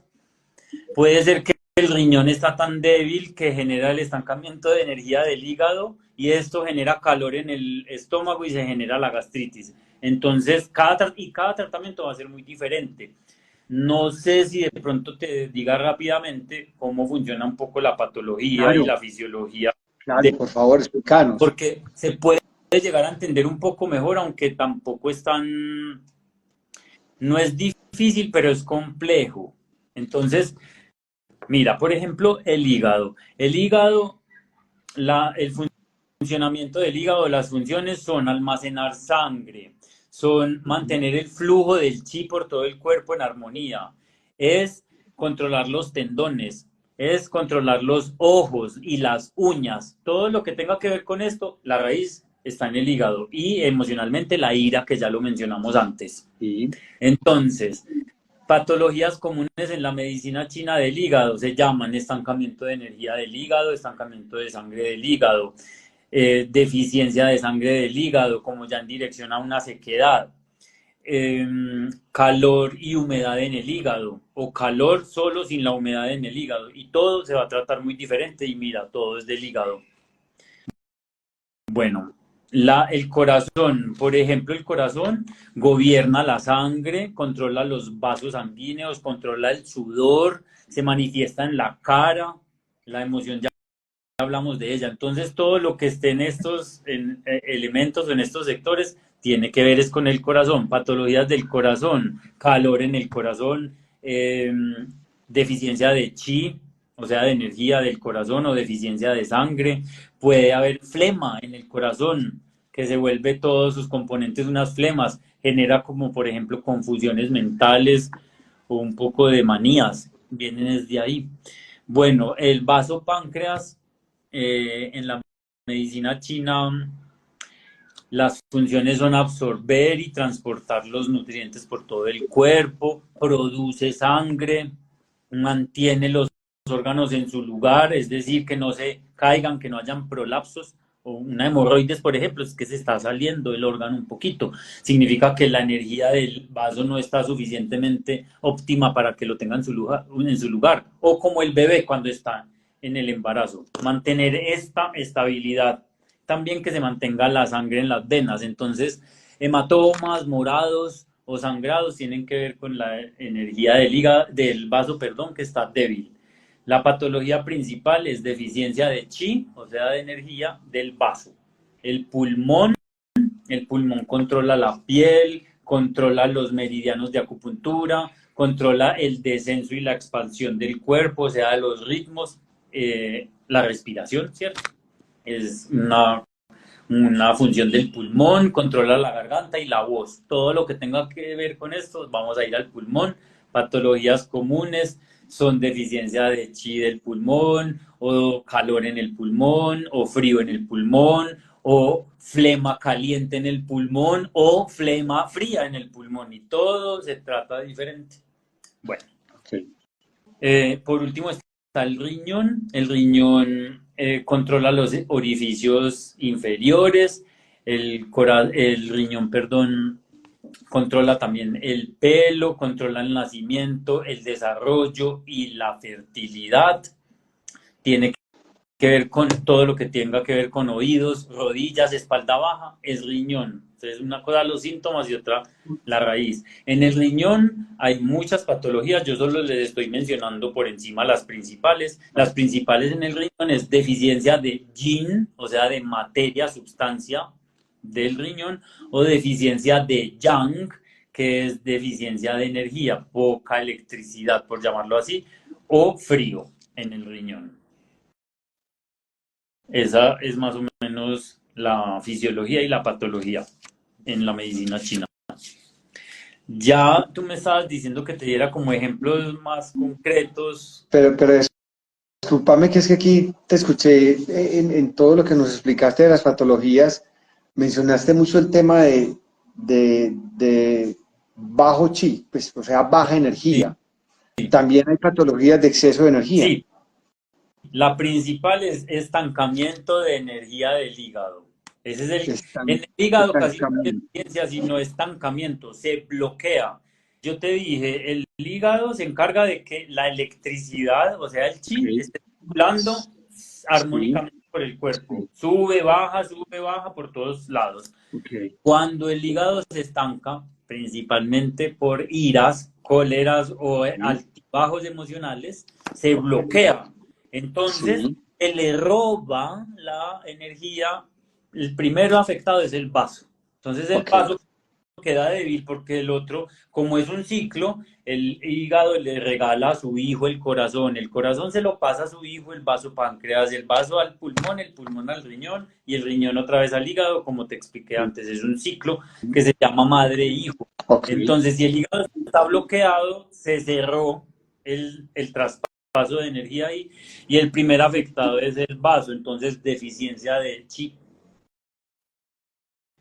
Puede ser que el riñón está tan débil que genera el estancamiento de energía del hígado y esto genera calor en el estómago y se genera la gastritis. Entonces, cada tratamiento va a ser muy diferente. No sé si de pronto te diga rápidamente cómo funciona un poco la patología y Claro, la fisiología, claro, por favor, explícanos. porque se puede llegar a entender un poco mejor, aunque tampoco es tan, no es difícil, pero es complejo. Entonces, mira, por ejemplo, el hígado. El hígado, el funcionamiento del hígado, las funciones son almacenar sangre, son mantener el flujo del chi por todo el cuerpo en armonía, es controlar los tendones, es controlar los ojos y las uñas. Todo lo que tenga que ver con esto, la raíz está en el hígado y emocionalmente la ira, que ya lo mencionamos antes. Sí. Entonces, patologías comunes en la medicina china del hígado se llaman estancamiento de energía del hígado, estancamiento de sangre del hígado, deficiencia de sangre del hígado, como ya en dirección a una sequedad, eh, calor y humedad en el hígado, o calor solo sin la humedad en el hígado, y todo se va a tratar muy diferente, y mira, todo es del hígado. Bueno, el corazón, por ejemplo, el corazón gobierna la sangre, controla los vasos sanguíneos, controla el sudor, se manifiesta en la cara, la emoción ya hablamos de ella. Entonces, todo lo que esté en estos elementos o en estos sectores tiene que ver es con el corazón, patologías del corazón, calor en el corazón, deficiencia de chi, o sea, de energía del corazón o deficiencia de sangre. Puede haber flema en el corazón, que se vuelve todos sus componentes unas flemas, genera como, por ejemplo, confusiones mentales o un poco de manías, vienen desde ahí. Bueno, el vaso páncreas en la medicina china, las funciones son absorber y transportar los nutrientes por todo el cuerpo, produce sangre, mantiene los órganos en su lugar, es decir, que no se caigan, que no hayan prolapsos o una hemorroides, por ejemplo, es que se está saliendo el órgano un poquito. Significa que la energía del vaso no está suficientemente óptima para que lo tenga en su lugar, o como el bebé cuando está en el embarazo. Mantener esta estabilidad, también que se mantenga la sangre en las venas. Entonces, hematomas, morados o sangrados tienen que ver con la energía del hígado, del vaso, perdón, que está débil. La patología principal es deficiencia de chi, o sea, de energía del vaso. El pulmón, el pulmón controla la piel, controla los meridianos de acupuntura, controla el descenso y la expansión del cuerpo, o sea, los ritmos, la respiración, ¿cierto? Es una función del pulmón, controla la garganta y la voz. Todo lo que tenga que ver con esto, vamos a ir al pulmón. Patologías comunes son deficiencia de chi del pulmón, o calor en el pulmón, o frío en el pulmón, o flema caliente en el pulmón, o flema fría en el pulmón. Y todo se trata de diferente. Bueno. Okay. Por último está el riñón. El riñón controla los orificios inferiores. El riñón, perdón, controla también el pelo, controla el nacimiento, el desarrollo y la fertilidad. Tiene que ver con todo lo que tenga que ver con oídos, rodillas, espalda baja, es riñón. Entonces, una cosa los síntomas y otra la raíz. En el riñón hay muchas patologías, yo solo les estoy mencionando por encima las principales. Las principales en el riñón es deficiencia de yin, o sea, de materia, sustancia del riñón, o deficiencia de yang, que es deficiencia de energía, poca electricidad, por llamarlo así, o frío en el riñón. Esa es más o menos la fisiología y la patología en la medicina china. Ya tú me estabas diciendo que te diera como ejemplos más concretos. Pero discúlpame que es que aquí te escuché en todo lo que nos explicaste de las patologías, mencionaste mucho el tema de bajo chi, pues, o sea, baja Sí, energía. También hay patologías de exceso de energía. sí, la principal es estancamiento de energía del hígado. En el hígado casi no hay Estancamiento. deficiencia, sino estancamiento, se bloquea. yo te dije, el hígado se encarga de que la electricidad, o sea, el chi, Ok, esté circulando sí, armónicamente por el cuerpo. sí, Sube, baja por todos lados. ok, Cuando el hígado se estanca, principalmente por iras, cóleras o sí, altibajos emocionales, se ok, bloquea. Entonces, sí, se le roba la energía. El primero afectado es el vaso. Entonces, el ok, vaso queda débil porque el otro, como es un ciclo, el hígado le regala a su hijo el corazón se lo pasa a su hijo, el vaso páncreas, el vaso al pulmón, el pulmón al riñón y el riñón otra vez al hígado, como te expliqué antes, es un ciclo que se llama madre-hijo. ok, Entonces, si el hígado está bloqueado, se cerró el traspaso de energía ahí y el primer afectado es el vaso, entonces deficiencia de chi,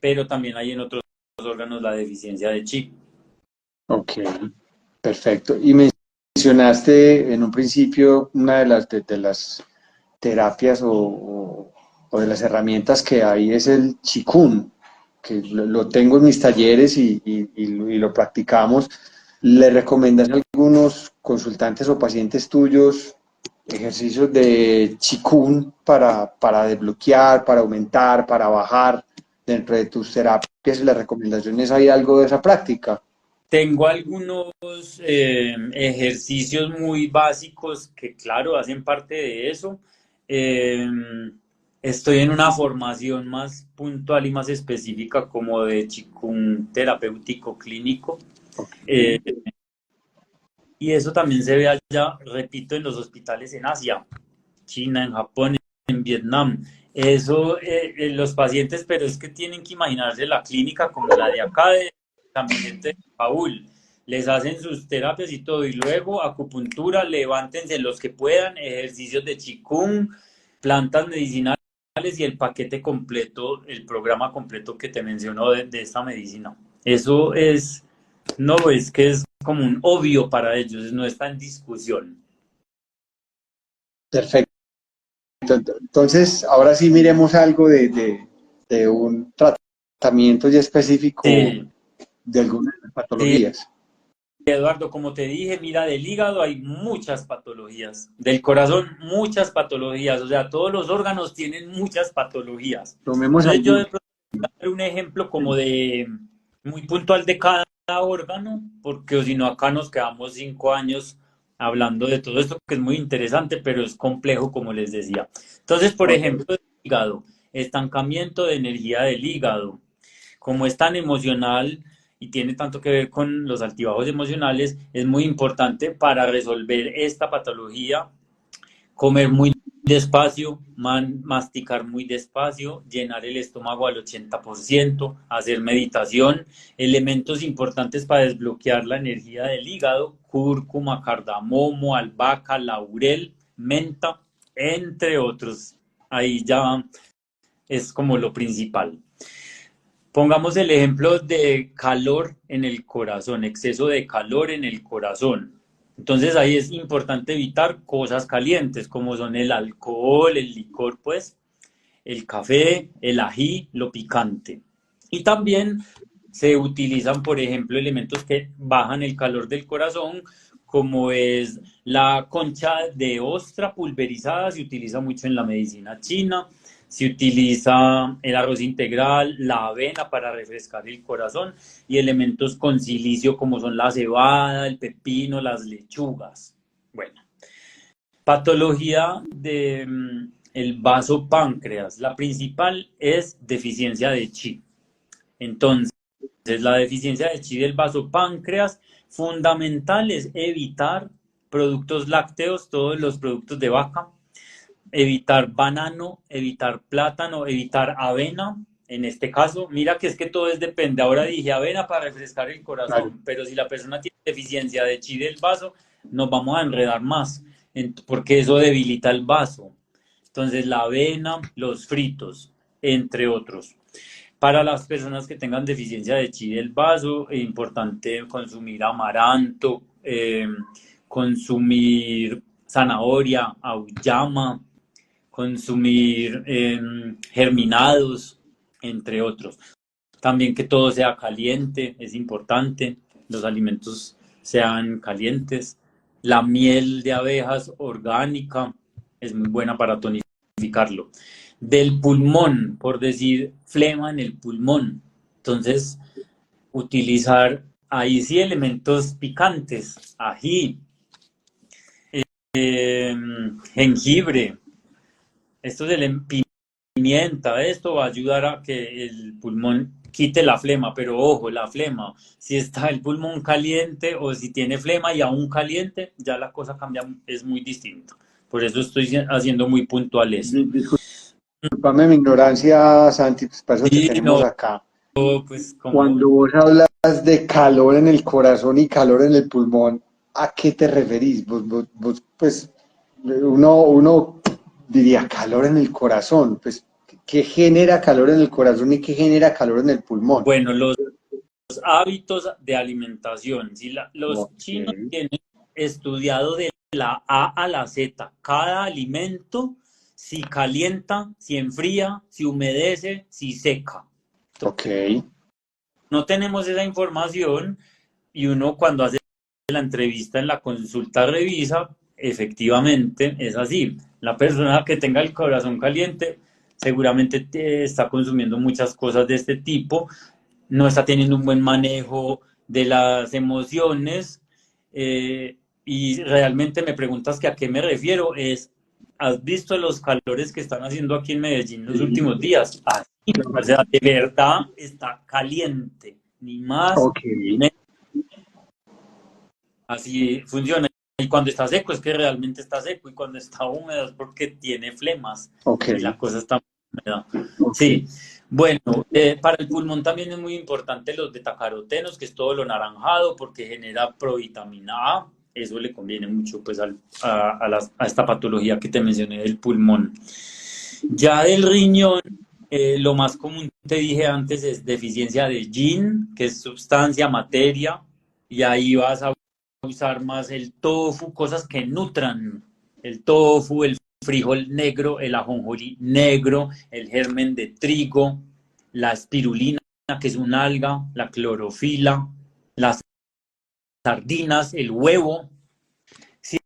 pero también hay en otros órganos la deficiencia de chi. ok, perfecto. Y mencionaste en un principio una de las terapias o de las herramientas que hay es el Qigong, que lo tengo en mis talleres y lo practicamos. ¿Le recomiendas a algunos consultantes o pacientes tuyos ejercicios de Qigong para desbloquear, para aumentar, para bajar dentro de tus terapias y las recomendaciones? ¿Hay algo de esa práctica? Tengo algunos ejercicios muy básicos que, claro, hacen parte de eso. Eh, Estoy en una formación más puntual y más específica como de Qigong terapéutico clínico. Ok, Eh, y eso también se ve allá, repito, en los hospitales en Asia, China, en Japón, en Vietnam. Eso, los pacientes, pero es que tienen que imaginarse la clínica como la de acá, de San Vicente de Paul. Les hacen sus terapias y todo, y luego acupuntura, levántense los que puedan, ejercicios de Qigong, plantas medicinales y el paquete completo, el programa completo que te mencionó de esta medicina. Eso es, no, es que es como un obvio para ellos, no está en discusión. perfecto. Entonces, ahora sí miremos algo de un tratamiento ya específico Sí, de algunas de las sí. patologías. Eduardo, como te dije, mira, del hígado hay muchas patologías, del corazón muchas patologías, o sea, todos los órganos tienen muchas patologías. Tomemos Entonces yo de algunos. pronto voy a dar un ejemplo como de muy puntual de cada órgano, porque o si no acá nos quedamos 5 años hablando de todo esto que es muy interesante, pero es complejo, como les decía. Entonces, por Ok, ejemplo, el hígado, estancamiento de energía del hígado, como es tan emocional y tiene tanto que ver con los altibajos emocionales, es muy importante para resolver esta patología, comer muy despacio, masticar muy despacio, llenar el estómago al 80%, hacer meditación, elementos importantes para desbloquear la energía del hígado, cúrcuma, cardamomo, albahaca, laurel, menta, entre otros. Ahí ya es como lo principal. Pongamos el ejemplo de calor en el corazón, exceso de calor en el corazón. Entonces ahí es importante evitar cosas calientes como son el alcohol, el licor, pues, el café, el ají, lo picante. Y también se utilizan, por ejemplo, elementos que bajan el calor del corazón, como es la concha de ostra pulverizada, se utiliza mucho en la medicina china, se utiliza el arroz integral, la avena para refrescar el corazón y elementos con silicio como son la cebada, el pepino, las lechugas. Bueno, patología de el vaso páncreas. La principal es deficiencia de chi. Entonces, la deficiencia de chi del vaso páncreas, fundamental es evitar productos lácteos, todos los productos de vaca, evitar banano, evitar plátano, evitar avena. En este caso, mira que es que todo es depende. Ahora dije avena para refrescar el claro. corazón, pero si la persona tiene deficiencia de chi del vaso, nos vamos a enredar más, porque eso debilita el vaso. Entonces, la avena, los fritos, entre otros. Para las personas que tengan deficiencia de chi del vaso, es importante consumir amaranto, consumir zanahoria, auyama, consumir germinados, entre otros. También que todo sea caliente, es importante. los alimentos sean calientes. La miel de abejas orgánica es muy buena para tonificarlo. Del pulmón, por decir flema en el pulmón. Entonces, utilizar ahí sí elementos picantes, ají, jengibre, esto es pimienta, esto va a ayudar a que el pulmón quite la flema, pero ojo, la flema, si está el pulmón caliente o si tiene flema y aún caliente, ya la cosa cambia, es muy distinto. Por eso estoy haciendo muy puntual eso. Disculpame mi ignorancia, Santi, pues para eso te Sí, tenemos no, acá. pues como Cuando vos hablas de calor en el corazón y calor en el pulmón, ¿a qué te referís? Pues, uno diría calor en el corazón, pues, ¿qué genera calor en el corazón y qué genera calor en el pulmón? bueno, los hábitos de alimentación. Si los chinos Ok. tienen estudiado de la A a la Z, cada alimento, si calienta, si enfría, si humedece, si seca. Ok. No tenemos esa información y uno cuando hace la entrevista en la consulta revisa, efectivamente es así. La persona que tenga el corazón caliente seguramente está consumiendo muchas cosas de este tipo, no está teniendo un buen manejo de las emociones y realmente me preguntas que a qué me refiero es, ¿has visto los calores que están haciendo aquí en Medellín los últimos días? Así, o sea, de verdad está caliente, ni más Ok. ni menos. Así funciona. Y cuando está seco es que realmente está seco y cuando está húmedo es porque tiene flemas Ok. y la cosa está húmeda. Ok. Sí, bueno, para el pulmón también es muy importante los betacarotenos, que es todo lo naranjado porque genera provitamina A. Eso le conviene mucho pues a esta patología que te mencioné del pulmón. Ya del riñón, lo más común, te dije antes, es deficiencia de yin, que es sustancia, materia, y ahí vas a usar más el tofu, cosas que nutran. El tofu, el frijol negro, el ajonjolí negro, el germen de trigo, la espirulina, que es un alga, la clorofila, las sardinas, el huevo. Si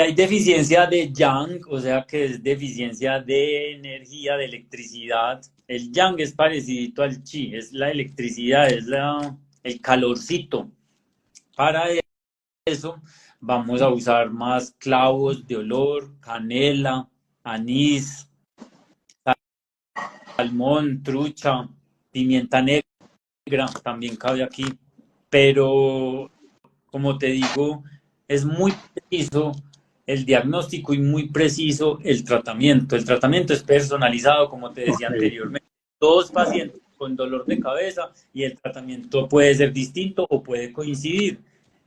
hay deficiencia de yang, o sea que es deficiencia de energía, de electricidad, el yang es parecido al chi, es la electricidad, es el calorcito. Para eso vamos a usar más clavos de olor, canela, anís, salmón, trucha, pimienta negra, también cabe aquí. Pero, como te digo, es muy preciso el diagnóstico y muy preciso el tratamiento. El tratamiento es personalizado, como te decía Ok. anteriormente. Todos pacientes con dolor de cabeza y el tratamiento puede ser distinto o puede coincidir.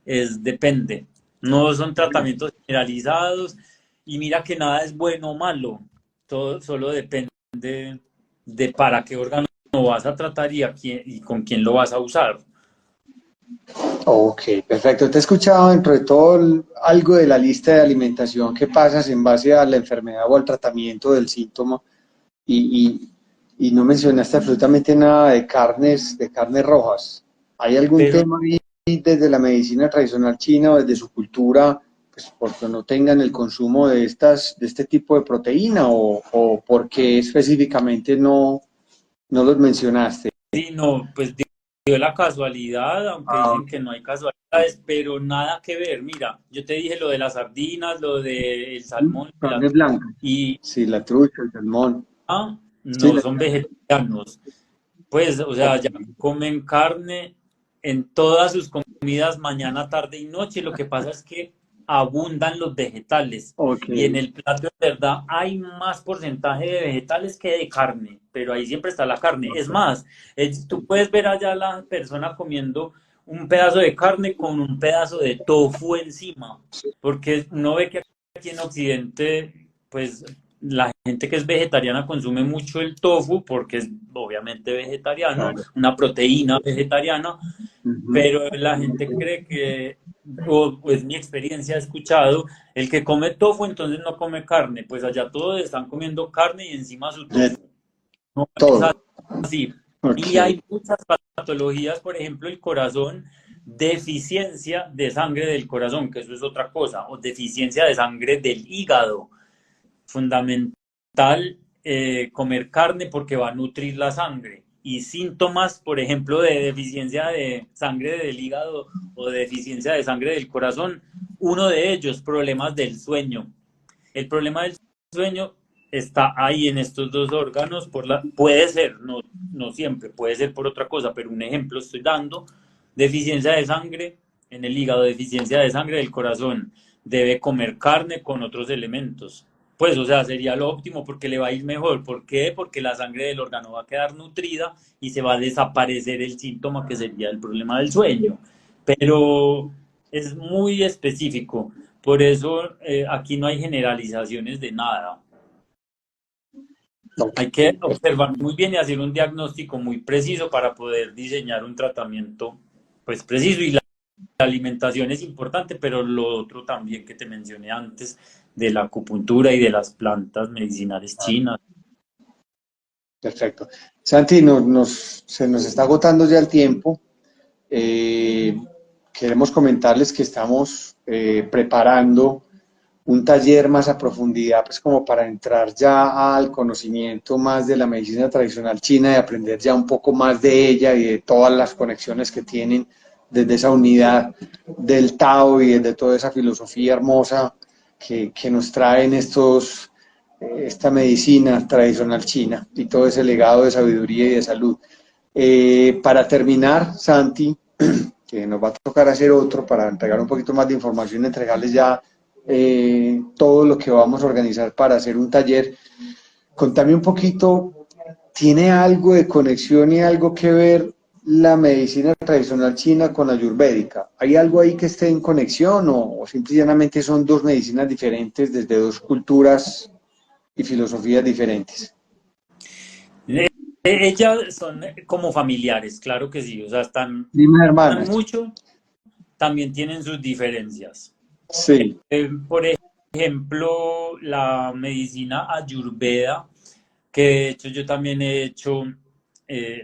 Depende. No son tratamientos generalizados y mira que nada es bueno o malo. Todo solo depende de para qué órgano vas a tratar y, y con quién lo vas a usar. Ok, perfecto. Te he escuchado dentro de todo algo de la lista de alimentación que pasas en base a la enfermedad o al tratamiento del síntoma y no mencionaste absolutamente nada de carnes rojas. ¿Hay algún Pero tema ahí desde la medicina tradicional china o desde su cultura, pues porque no tengan el consumo de de este tipo de proteína o porque específicamente no los mencionaste? sí, no, pues dio la casualidad, aunque Ah, dicen ok. que no hay casualidades, pero nada que ver. Mira, yo te dije lo de las sardinas, lo del salmón, el Carne atún, blanca. y Sí, la trucha, el salmón. Sí, no son vegetarianos. Pues, o sea, ok, ya comen carne en todas sus comidas, mañana, tarde y noche. Lo que pasa es que abundan los vegetales ok, y en el plato de verdad hay más porcentaje de vegetales que de carne, pero ahí siempre está la carne. Es más, tú puedes ver allá a la persona comiendo un pedazo de carne con un pedazo de tofu encima, porque uno ve que aquí en Occidente, pues la gente que es vegetariana consume mucho el tofu porque es obviamente vegetariano, claro. una proteína vegetariana, Ujú. pero la gente cree que, o pues mi experiencia he escuchado, el que come tofu entonces no come carne, pues allá todos están comiendo carne y encima su De tofu. No es todo. así. Ok, Y hay muchas patologías, por ejemplo, el corazón. deficiencia de sangre del corazón, que eso es otra cosa, o deficiencia de sangre del hígado. Fundamental comer carne porque va a nutrir la sangre. Y síntomas, por ejemplo, de deficiencia de sangre del hígado o de deficiencia de sangre del corazón, uno de ellos, problemas del sueño. El problema del sueño está ahí en estos dos órganos, puede ser, no siempre, puede ser por otra cosa, pero un ejemplo estoy dando, deficiencia de sangre en el hígado, deficiencia de sangre del corazón, debe comer carne con otros elementos. Pues, o sea, sería lo óptimo porque le va a ir mejor. ¿Por qué? Porque la sangre del órgano va a quedar nutrida y se va a desaparecer el síntoma que sería el problema del sueño. Pero es muy específico. Por eso aquí no hay generalizaciones de nada. Ok. Hay que observar muy bien y hacer un diagnóstico muy preciso para poder diseñar un tratamiento pues preciso. Y la alimentación es importante, pero lo otro también que te mencioné antes de la acupuntura y de las plantas medicinales chinas. Perfecto. Santi, se nos está agotando ya el tiempo. Queremos comentarles que estamos preparando un taller más a profundidad, pues como para entrar ya al conocimiento más de la medicina tradicional china y aprender ya un poco más de ella y de todas las conexiones que tienen desde esa unidad del Tao y desde toda esa filosofía hermosa que nos traen esta medicina tradicional china y todo ese legado de sabiduría y de salud. Para terminar, Santi, que nos va a tocar hacer otro para entregar un poquito más de información, entregarles ya todo lo que vamos a organizar para hacer un taller. Contame un poquito, ¿tiene algo de conexión y algo que ver la medicina tradicional china con la ayurvédica? ¿Hay algo ahí que esté en conexión o simplemente son dos medicinas diferentes desde dos culturas y filosofías diferentes? Ellas son como familiares, claro que sí, o sea, Primas están hermanas. mucho, también tienen sus diferencias. Sí. Por ejemplo, la medicina ayurveda, que de hecho yo también he hecho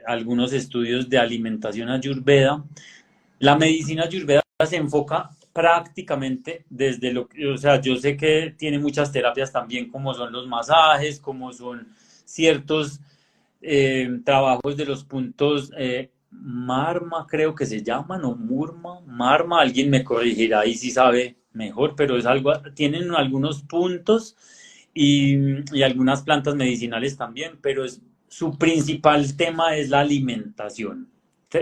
algunos estudios de alimentación ayurveda. La medicina ayurveda se enfoca prácticamente desde lo que, o sea, yo sé que tiene muchas terapias también, como son los masajes, como son ciertos trabajos de los puntos Marma, creo que se llaman, o Murma, Marma, alguien me corregirá y si sabe mejor, pero es algo, tienen algunos puntos y algunas plantas medicinales también, pero su principal tema es la alimentación.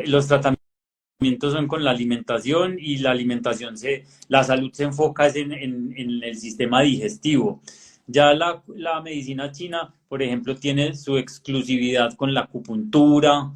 Los tratamientos son con la alimentación y la salud se enfoca en el sistema digestivo. Ya la medicina china, por ejemplo, tiene su exclusividad con la acupuntura,